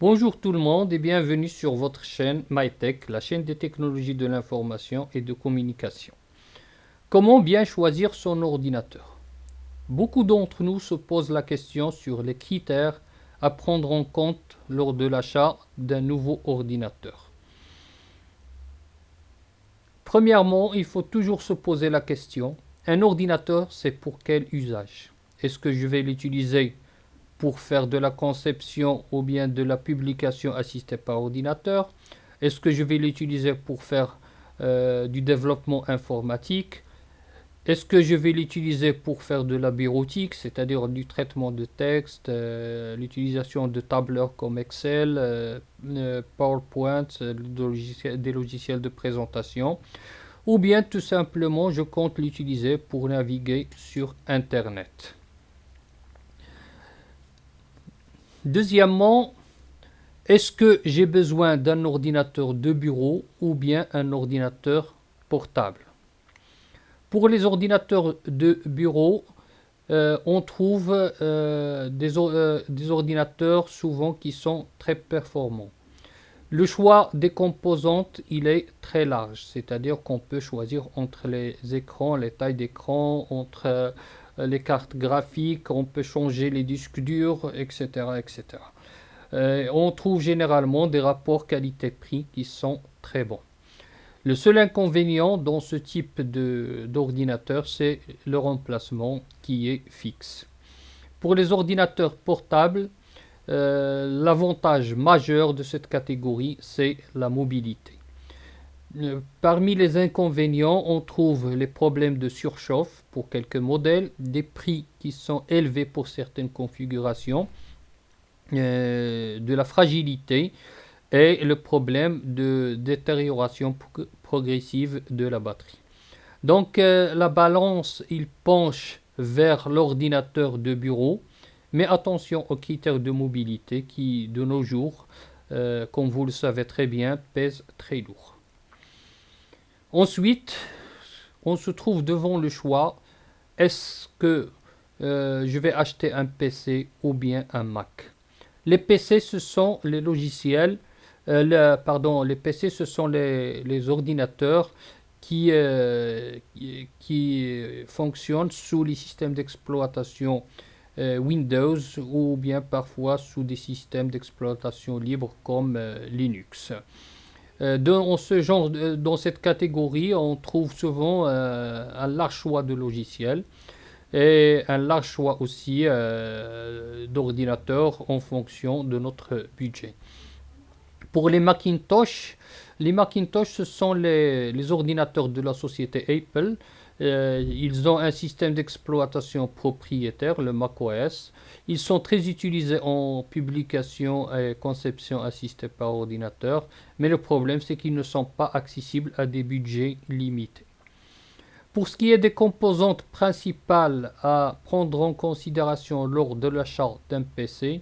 Bonjour tout le monde et bienvenue sur votre chaîne MyTech, la chaîne des technologies de l'information et de communication. Comment bien choisir son ordinateur? Beaucoup d'entre nous se posent la question sur les critères à prendre en compte lors de l'achat d'un nouveau ordinateur. Premièrement, il faut toujours se poser la question, un ordinateur, c'est pour quel usage? Est-ce que je vais l'utiliser pour faire de la conception ou bien de la publication assistée par ordinateur? Est-ce que je vais l'utiliser pour faire du développement informatique? Est-ce que je vais l'utiliser pour faire de la bureautique, c'est-à-dire du traitement de texte, l'utilisation de tableurs comme Excel, PowerPoint, des logiciels de présentation? Ou bien tout simplement je compte l'utiliser pour naviguer sur Internet. Deuxièmement, est-ce que j'ai besoin d'un ordinateur de bureau ou bien un ordinateur portable? Pour les ordinateurs de bureau, on trouve des ordinateurs souvent qui sont très performants. Le choix des composantes, il est très large, c'est-à-dire qu'on peut choisir entre les écrans, les tailles d'écran, entre les cartes graphiques, on peut changer les disques durs, etc. etc. On trouve généralement des rapports qualité-prix qui sont très bons. Le seul inconvénient dans ce type d'ordinateur, c'est le remplacement qui est fixe. Pour les ordinateurs portables, l'avantage majeur de cette catégorie, c'est la mobilité. Parmi les inconvénients, on trouve les problèmes de surchauffe pour quelques modèles, des prix qui sont élevés pour certaines configurations, de la fragilité et le problème de détérioration progressive de la batterie. Donc la balance, il penche vers l'ordinateur de bureau, mais attention aux critères de mobilité qui, de nos jours, comme vous le savez très bien, pèsent très lourd. Ensuite, on se trouve devant le choix, est-ce que je vais acheter un PC ou bien un Mac? Les PC, ce sont les logiciels, les PC, ce sont les ordinateurs qui fonctionnent sous les systèmes d'exploitation Windows ou bien parfois sous des systèmes d'exploitation libres comme Linux. Dans cette catégorie, on trouve souvent un large choix de logiciels et un large choix aussi d'ordinateurs en fonction de notre budget. Pour les Macintosh, ce sont les ordinateurs de la société Apple. Ils ont un système d'exploitation propriétaire, le macOS. Ils sont très utilisés en publication et conception assistée par ordinateur, mais le problème c'est qu'ils ne sont pas accessibles à des budgets limités. Pour ce qui est des composantes principales à prendre en considération lors de l'achat d'un PC,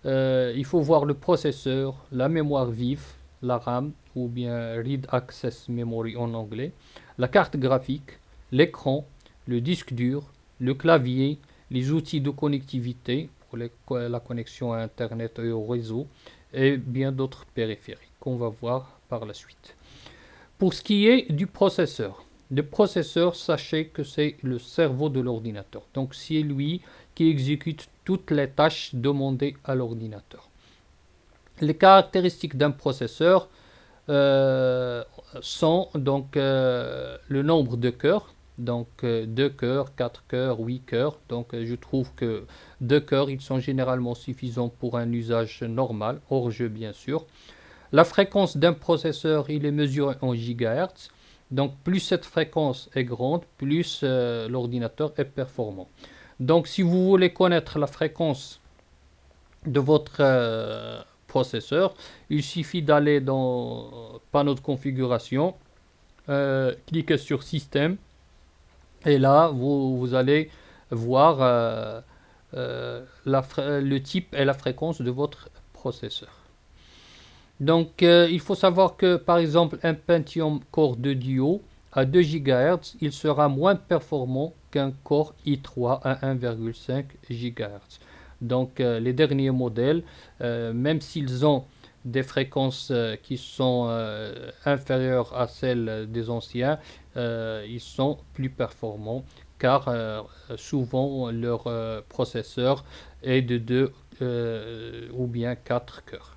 il faut voir le processeur, la mémoire vive, la RAM ou bien Read Access Memory en anglais, la carte graphique, l'écran, le disque dur, le clavier, les outils de connectivité pour la connexion à Internet et au réseau et bien d'autres périphériques qu'on va voir par la suite. Pour ce qui est du processeur, le processeur, sachez que c'est le cerveau de l'ordinateur. Donc c'est lui qui exécute toutes les tâches demandées à l'ordinateur. Les caractéristiques d'un processeur sont donc le nombre de cœurs, donc 2 cœurs, 4 cœurs, 8 cœurs. Donc je trouve que 2 cœurs, ils sont généralement suffisants pour un usage normal, hors jeu bien sûr. La fréquence d'un processeur, il est mesuré en gigahertz. Donc plus cette fréquence est grande, plus l'ordinateur est performant. Donc si vous voulez connaître la fréquence de votre processeur, il suffit d'aller dans panneau de configuration, cliquer sur système et là vous allez voir le type et la fréquence de votre processeur. Donc il faut savoir que par exemple un Pentium Core 2 Duo à 2 GHz, il sera moins performant qu'un Core i3 à 1,5 GHz. Donc les derniers modèles, même s'ils ont des fréquences qui sont inférieures à celles des anciens, ils sont plus performants car souvent leur processeur est de 2 ou bien 4 cœurs.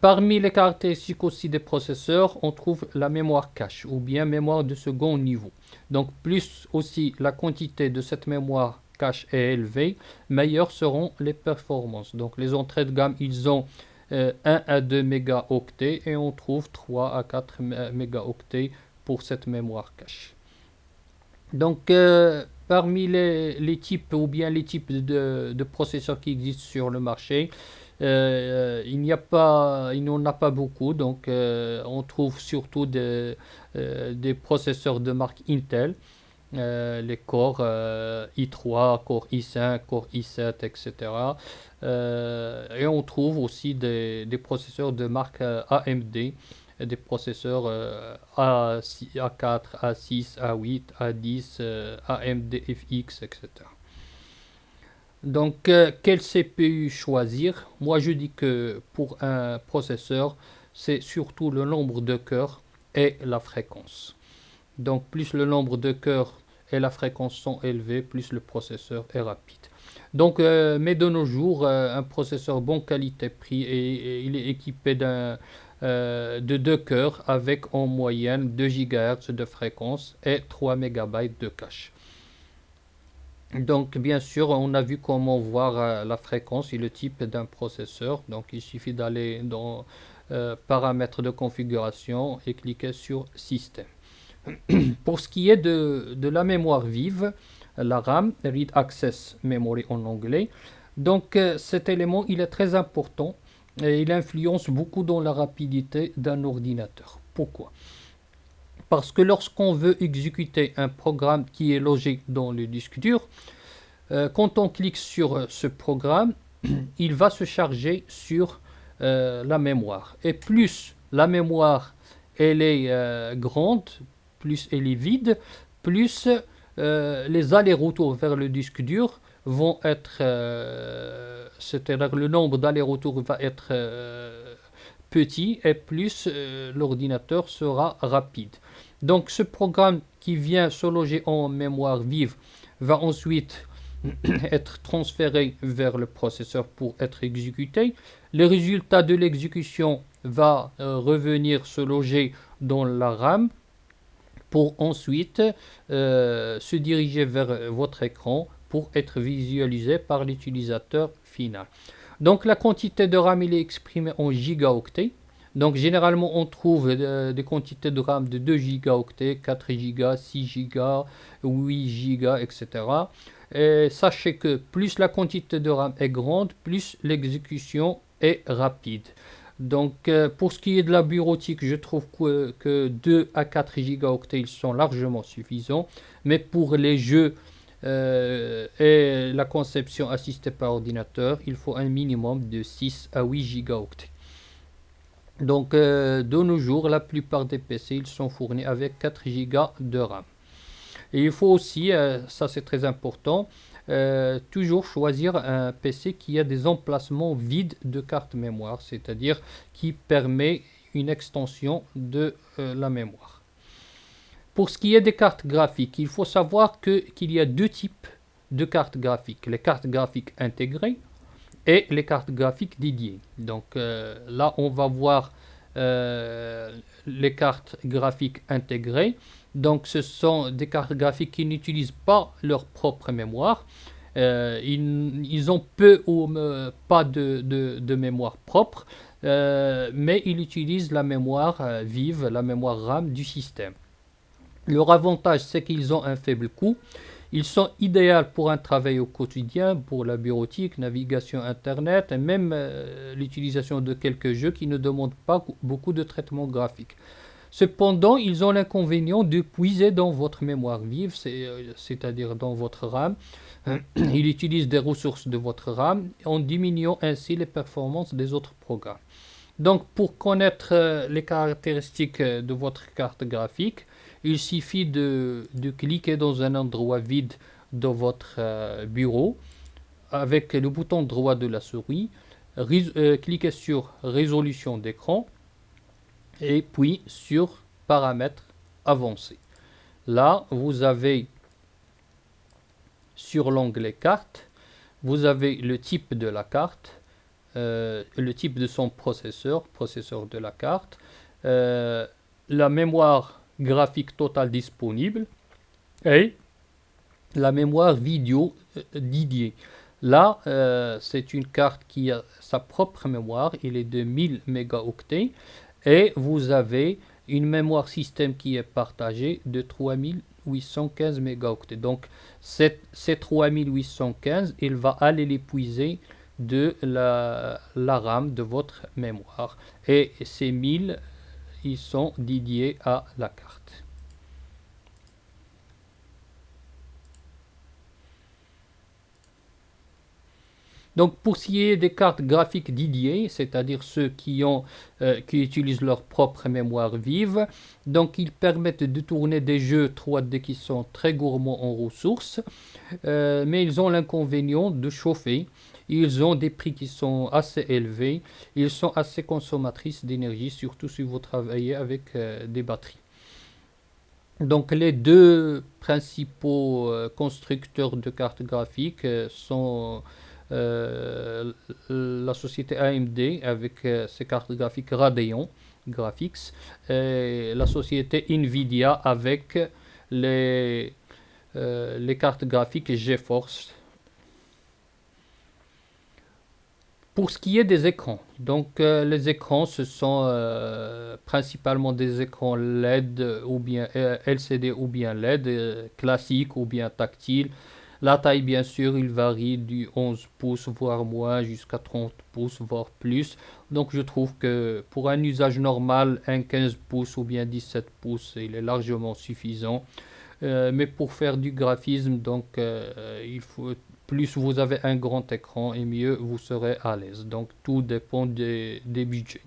Parmi les caractéristiques aussi des processeurs, on trouve la mémoire cache ou bien mémoire de second niveau. Donc plus aussi la quantité de cette mémoire cache est élevée, meilleures seront les performances. Donc les entrées de gamme, ils ont 1 à 2 mégaoctets et on trouve 3 à 4 mégaoctets pour cette mémoire cache. Donc parmi les types ou bien les types de processeurs qui existent sur le marché, il n'y en a pas beaucoup, donc on trouve surtout des processeurs de marque Intel, les Core i3, Core i5, Core i7, etc. Et on trouve aussi des processeurs de marque AMD, des processeurs A4, A6, A8, A10, AMD FX, etc. Donc, quel CPU choisir? Moi, je dis que pour un processeur, c'est surtout le nombre de cœurs et la fréquence. Donc, plus le nombre de cœurs et la fréquence sont élevés, plus le processeur est rapide. Donc, mais de nos jours, un processeur bon qualité-prix et il est équipé de 2 cœurs avec en moyenne 2 GHz de fréquence et 3 MB de cache. Donc bien sûr, on a vu comment voir la fréquence et le type d'un processeur. Donc il suffit d'aller dans paramètres de configuration et cliquer sur système. Pour ce qui est de la mémoire vive, la RAM, Read Access Memory en anglais, donc cet élément il est très important et il influence beaucoup dans la rapidité d'un ordinateur. Pourquoi? Parce que lorsqu'on veut exécuter un programme qui est logé dans le disque dur, quand on clique sur ce programme, il va se charger sur la mémoire. Et plus la mémoire elle est grande, plus elle est vide, plus les allers-retours vers le disque dur vont être, c'est-à-dire le nombre d'allers-retours va être petit et plus l'ordinateur sera rapide. Donc ce programme qui vient se loger en mémoire vive va ensuite être transféré vers le processeur pour être exécuté. Le résultat de l'exécution va revenir se loger dans la RAM pour ensuite se diriger vers votre écran pour être visualisé par l'utilisateur final. Donc la quantité de RAM il est exprimée en gigaoctets. Donc généralement on trouve des quantités de RAM de 2 gigaoctets, 4 gigas, 6 gigas, 8 gigas, etc. Et sachez que plus la quantité de RAM est grande, plus l'exécution est rapide. Donc pour ce qui est de la bureautique, je trouve que 2 à 4 gigaoctets ils sont largement suffisants. Mais pour les jeux et la conception assistée par ordinateur, il faut un minimum de 6 à 8 gigaoctets. Donc de nos jours, la plupart des PC ils sont fournis avec 4 gigas de RAM. Et il faut aussi, ça c'est très important, toujours choisir un PC qui a des emplacements vides de carte mémoire, c'est-à-dire qui permet une extension de la mémoire. Pour ce qui est des cartes graphiques, il faut savoir qu'il y a deux types de cartes graphiques. Les cartes graphiques intégrées et les cartes graphiques dédiées. Donc là, on va voir les cartes graphiques intégrées. Donc ce sont des cartes graphiques qui n'utilisent pas leur propre mémoire. Ils ont peu ou pas de mémoire propre, mais ils utilisent la mémoire vive, la mémoire RAM du système. Leur avantage, c'est qu'ils ont un faible coût. Ils sont idéaux pour un travail au quotidien, pour la bureautique, navigation internet et même l'utilisation de quelques jeux qui ne demandent pas beaucoup de traitement graphique. Cependant, ils ont l'inconvénient de puiser dans votre mémoire vive, c'est-à-dire dans votre RAM. Ils utilisent des ressources de votre RAM en diminuant ainsi les performances des autres programmes. Donc, pour connaître les caractéristiques de votre carte graphique, il suffit de cliquer dans un endroit vide de votre bureau avec le bouton droit de la souris, cliquez sur résolution d'écran et puis sur paramètres avancés. Là, vous avez sur l'onglet carte, vous avez le type de la carte, le type de son processeur de la carte, la mémoire graphique totale disponible et la mémoire vidéo dédiée. Là, c'est une carte qui a sa propre mémoire, il est de 1000 mégaoctets et vous avez une mémoire système qui est partagée de 3815 mégaoctets. Donc, ces 3815, il va aller l'épuiser de la RAM de votre mémoire. Et ces 1000, ils sont dédiés à la carte. Donc pour ce qui est des cartes graphiques dédiées, c'est-à-dire ceux qui utilisent leur propre mémoire vive, donc ils permettent de tourner des jeux 3D qui sont très gourmands en ressources, mais ils ont l'inconvénient de chauffer. Ils ont des prix qui sont assez élevés, ils sont assez consommatrices d'énergie, surtout si vous travaillez avec des batteries. Donc les deux principaux constructeurs de cartes graphiques sont la société AMD avec ses cartes graphiques Radeon Graphics et la société Nvidia avec les cartes graphiques GeForce. Pour ce qui est des écrans, donc les écrans ce sont principalement des écrans LED ou bien LCD ou bien LED classiques ou bien tactiles. La taille bien sûr il varie du 11 pouces voire moins jusqu'à 30 pouces voire plus. Donc je trouve que pour un usage normal un 15 pouces ou bien 17 pouces il est largement suffisant. Mais pour faire du graphisme donc il faut plus vous avez un grand écran et mieux vous serez à l'aise. Donc tout dépend des budgets.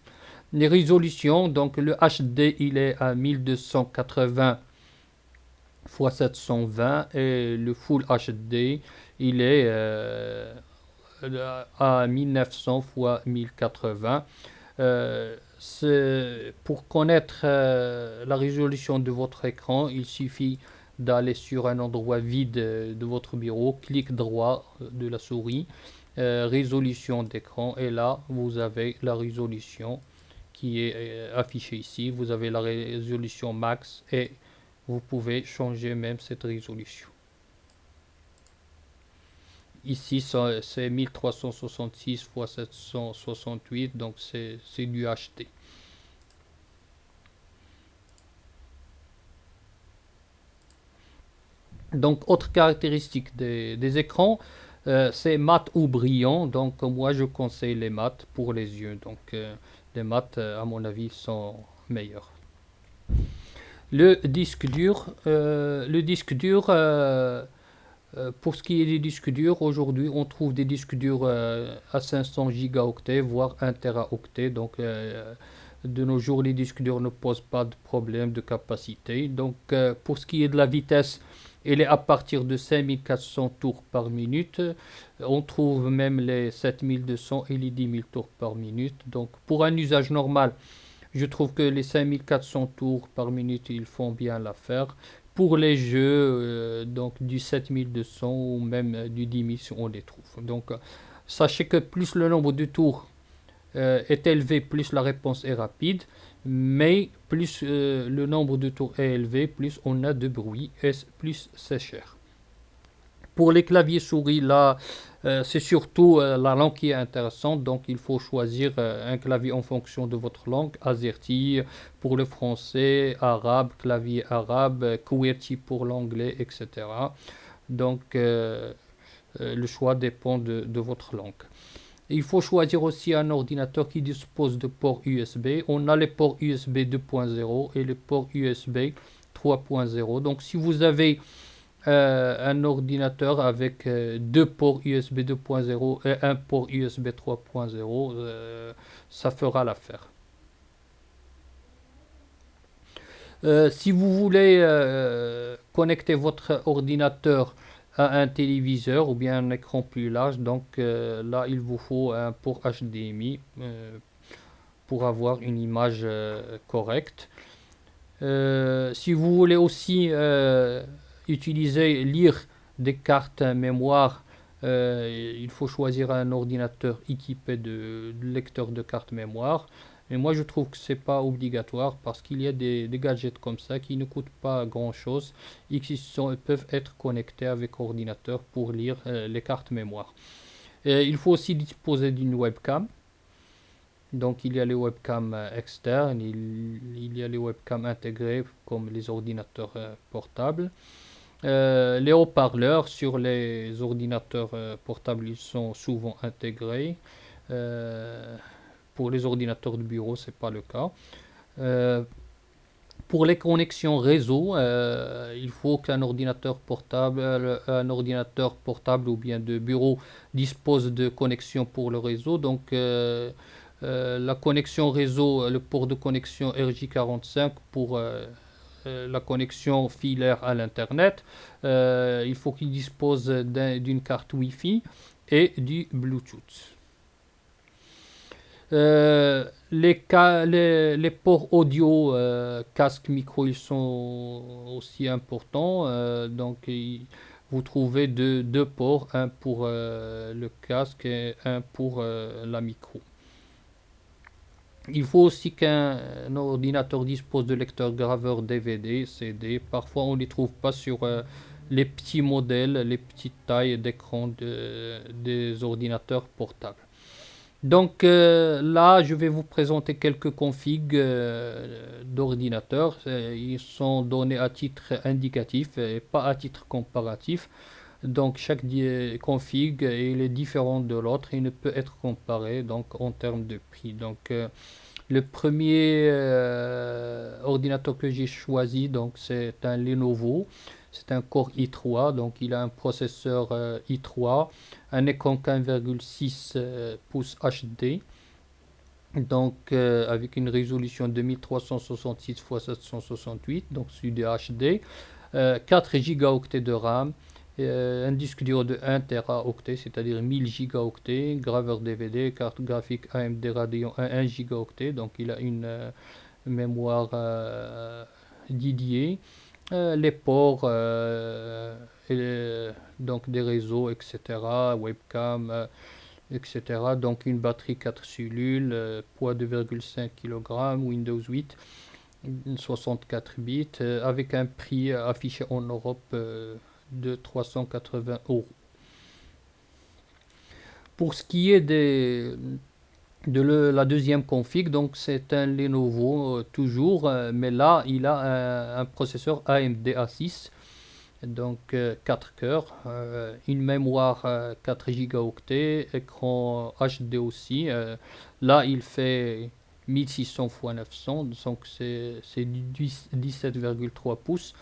Les résolutions, donc le HD il est à 1280 x 720 et le Full HD il est à 1900 x 1080. Pour connaître la résolution de votre écran, il suffit d'aller sur un endroit vide de votre bureau, clic droit de la souris, résolution d'écran, et là vous avez la résolution qui est affichée ici. Vous avez la résolution max et vous pouvez changer même cette résolution. Ici c'est 1366 x 768, donc c'est du HD. Donc autre caractéristique des écrans, c'est mat ou brillant. Donc moi je conseille les mats pour les yeux. Donc les mats à mon avis sont meilleurs. Le disque dur, pour ce qui est des disques durs, aujourd'hui on trouve des disques durs à 500 gigaoctets voire 1 teraoctet. Donc de nos jours les disques durs ne posent pas de problème de capacité. Donc pour ce qui est de la vitesse, elle est à partir de 5400 tours par minute. On trouve même les 7200 et les 10 000 tours par minute. Donc pour un usage normal, je trouve que les 5400 tours par minute, ils font bien l'affaire. Pour les jeux, donc du 7200 ou même du 10 000 si on les trouve. Donc sachez que plus le nombre de tours est élevé, plus la réponse est rapide. Mais plus le nombre de tours est élevé, plus on a de bruit et plus c'est cher. Pour les claviers souris, là, c'est surtout la langue qui est intéressante. Donc, il faut choisir un clavier en fonction de votre langue. AZERTY pour le français, arabe, clavier arabe, QWERTY pour l'anglais, etc. Donc, le choix dépend de votre langue. Il faut choisir aussi un ordinateur qui dispose de ports USB. On a les ports USB 2.0 et les ports USB 3.0. Donc, si vous avez un ordinateur avec deux ports USB 2.0 et un port USB 3.0, ça fera l'affaire. Si vous voulez connecter votre ordinateur à un téléviseur ou bien un écran plus large. Donc là, il vous faut un port HDMI pour avoir une image correcte. Si vous voulez aussi lire des cartes mémoire, il faut choisir un ordinateur équipé de lecteur de carte mémoire. Mais moi, je trouve que c'est pas obligatoire parce qu'il y a des gadgets comme ça qui ne coûtent pas grand-chose et qui peuvent être connectés avec ordinateur pour lire les cartes mémoire. Il faut aussi disposer d'une webcam. Donc il y a les webcams externes, il y a les webcams intégrés comme les ordinateurs portables. Les haut-parleurs sur les ordinateurs portables, ils sont souvent intégrés. Euh, pour les ordinateurs de bureau, c'est pas le cas. Euh, pour les connexions réseau, il faut un ordinateur portable ou bien de bureau dispose de connexion pour le réseau. Donc la connexion réseau, le port de connexion RJ45 pour la connexion filaire à l'Internet. Il faut qu'il dispose d'une carte Wi-Fi et du Bluetooth. Les ports audio, casque, micro, ils sont aussi importants. Vous trouvez deux ports, un pour le casque et un pour la micro. Il faut aussi qu'un ordinateur dispose de lecteurs graveurs DVD, CD. Parfois, on ne les trouve pas sur les petits modèles, les petites tailles d'écran des ordinateurs portables. Donc là, je vais vous présenter quelques configs d'ordinateurs. Ils sont donnés à titre indicatif et pas à titre comparatif. Donc chaque config il est différent de l'autre et ne peut être comparé donc en termes de prix. Donc le premier ordinateur que j'ai choisi donc c'est un Lenovo. C'est un Core i3, donc il a un processeur i3, un écran 1,6 pouces HD, donc avec une résolution de 1366 x 768, donc c'est du HD, 4 gigaoctets de RAM, un disque dur de 1 teraoctet, c'est-à-dire 1000 gigaoctets, graveur DVD, carte graphique AMD Radeon 1 gigaoctet, donc il a une mémoire dédiée. Les ports, donc des réseaux, etc., webcam, etc. Donc une batterie 4 cellules, poids 2,5 kg, Windows 8, 64 bits, avec un prix affiché en Europe de 380 euros. Pour ce qui est la deuxième config, donc c'est un Lenovo toujours, mais là il a un processeur AMD A6, donc 4 cœurs, une mémoire 4 gigaoctets, écran HD aussi. Là il fait 1600 x 900, donc c'est 17,3 pouces.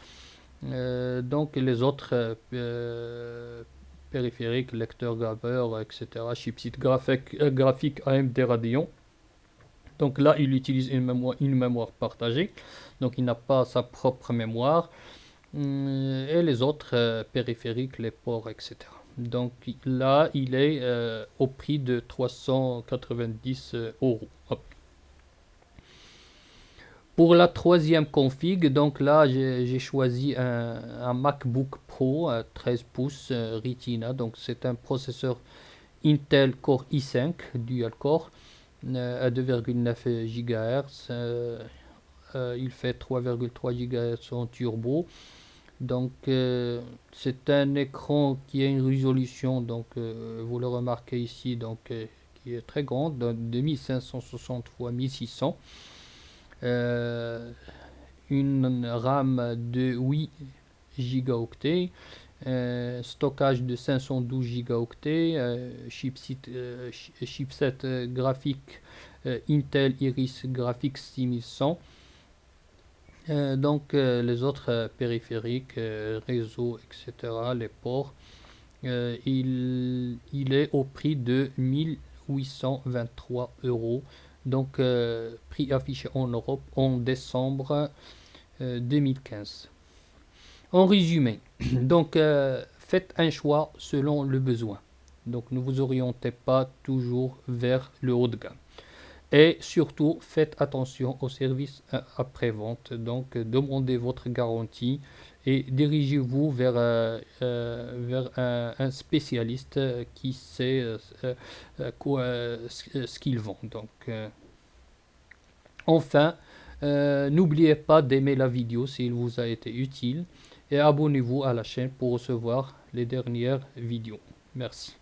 Donc les autres périphériques, lecteur graveur, etc. Chipset graphique AMD Radeon. Donc là, il utilise une mémoire partagée. Donc il n'a pas sa propre mémoire. Et les autres périphériques, les ports, etc. Donc là, il est au prix de 390 euros. Hop. Pour la troisième config, donc là j'ai choisi un MacBook Pro 13 pouces Retina. Donc c'est un processeur Intel Core i5 Dual Core à 2,9 GHz. Il fait 3,3 GHz en turbo. Donc c'est un écran qui a une résolution, donc vous le remarquez ici, donc qui est très grande, de 1560 x 1600. Une RAM de 8 gigaoctets, stockage de 512 gigaoctets, chipset graphique Intel Iris Graphics 6100. Donc les autres périphériques, réseaux, etc., les ports, il est au prix de 1823 euros. Donc prix affiché en Europe en décembre 2015. En résumé, donc faites un choix selon le besoin. Donc ne vous orientez pas toujours vers le haut de gamme. Et surtout, faites attention au service après-vente. Donc, demandez votre garantie et dirigez-vous vers un spécialiste qui sait ce qu'il vend. Donc, enfin, n'oubliez pas d'aimer la vidéo s'il vous a été utile et abonnez-vous à la chaîne pour recevoir les dernières vidéos. Merci.